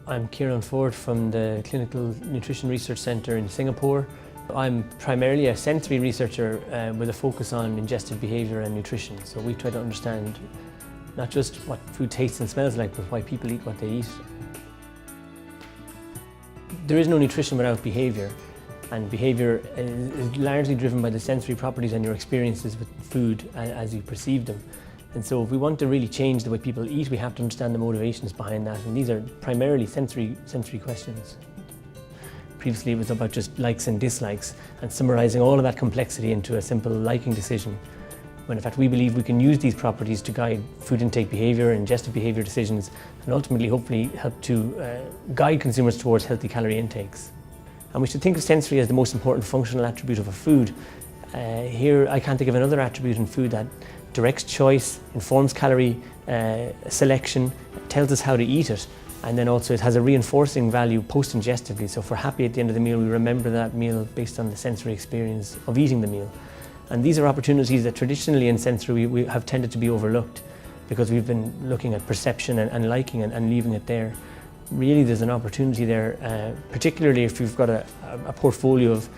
I'm Ciaran Forde from the Clinical Nutrition Research Centre in Singapore. I'm primarily a sensory researcher with a focus on ingestive behaviour and nutrition. So we try to understand not just what food tastes and smells like, but why people eat what they eat. There is no nutrition without behaviour, and behaviour is largely driven by the sensory properties and your experiences with food as you perceive them. And so if we want to really change the way people eat, we have to understand the motivations behind that, and these are primarily sensory questions. Previously it was about just likes and dislikes and summarising all of that complexity into a simple liking decision, when in fact we believe we can use these properties to guide food intake behaviour and ingestive behaviour decisions, and ultimately hopefully help to guide consumers towards healthy calorie intakes. And we should think of sensory as the most important functional attribute of a food. Here I can't think of another attribute in food that directs choice, informs calorie selection, tells us how to eat it, and then also it has a reinforcing value post-ingestively. So if we're happy at the end of the meal, we remember that meal based on the sensory experience of eating the meal. And these are opportunities that traditionally in sensory we have tended to be overlooked, because we've been looking at perception and liking and leaving it there. Really there's an opportunity there, particularly if you've got a portfolio of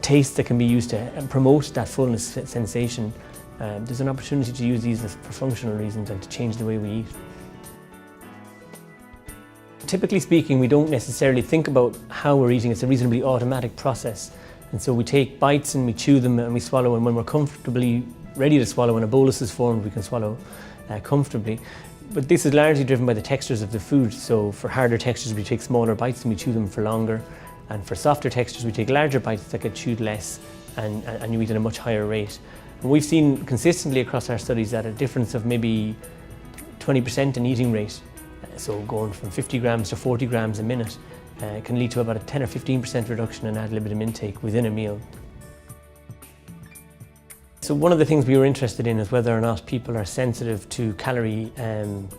tastes that can be used to promote that fullness sensation. There's an opportunity to use these for functional reasons and to change the way we eat. Typically speaking, we don't necessarily think about how we're eating. It's a reasonably automatic process. And so we take bites and we chew them and we swallow, and when we're comfortably ready to swallow, when a bolus is formed, we can swallow comfortably. But this is largely driven by the textures of the food. So for harder textures, we take smaller bites and we chew them for longer. And for softer textures, we take larger bites that get chewed less and you eat at a much higher rate. And we've seen consistently across our studies that a difference of maybe 20% in eating rate, so going from 50 grams to 40 grams a minute, can lead to about a 10 or 15% reduction in ad libitum intake within a meal. So one of the things we were interested in is whether or not people are sensitive to calorie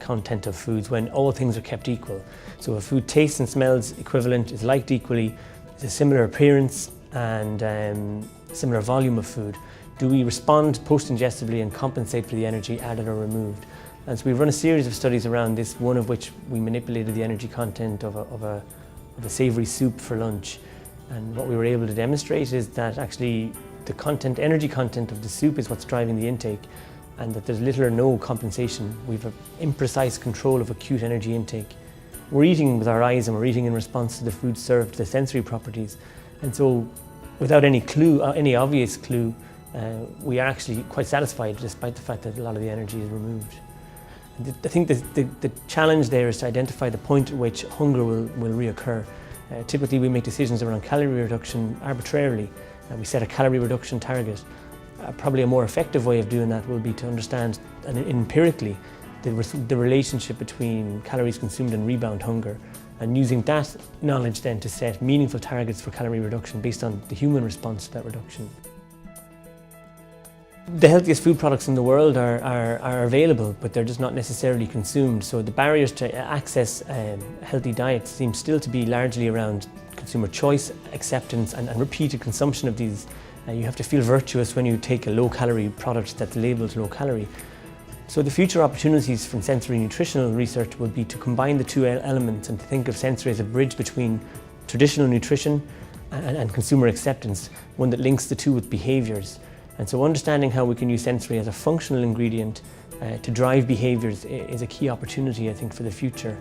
content of foods when all things are kept equal. So if food tastes and smells equivalent, is liked equally, is a similar appearance and similar volume of food, do we respond post-ingestively and compensate for the energy added or removed? And so we've run a series of studies around this, one of which we manipulated the energy content of a savoury soup for lunch. And what we were able to demonstrate is that actually the energy content of the soup is what's driving the intake, and that there's little or no compensation. We've an imprecise control of acute energy intake. We're eating with our eyes and we're eating in response to the food served, the sensory properties. And so without any clue, any obvious clue, we are actually quite satisfied despite the fact that a lot of the energy is removed. I think the challenge there is to identify the point at which hunger will reoccur. Typically we make decisions around calorie reduction arbitrarily. We set a calorie reduction target. Probably a more effective way of doing that will be to understand empirically the relationship between calories consumed and rebound hunger, and using that knowledge then to set meaningful targets for calorie reduction based on the human response to that reduction. The healthiest food products in the world are available, but they're just not necessarily consumed. So the barriers to access healthy diets seem still to be largely around consumer choice, acceptance and repeated consumption of these. You have to feel virtuous when you take a low-calorie product that's labelled low-calorie. So the future opportunities from sensory nutritional research will be to combine the two elements and to think of sensory as a bridge between traditional nutrition and consumer acceptance, one that links the two with behaviours. And so understanding how we can use sensory as a functional ingredient to drive behaviours is a key opportunity, I think, for the future.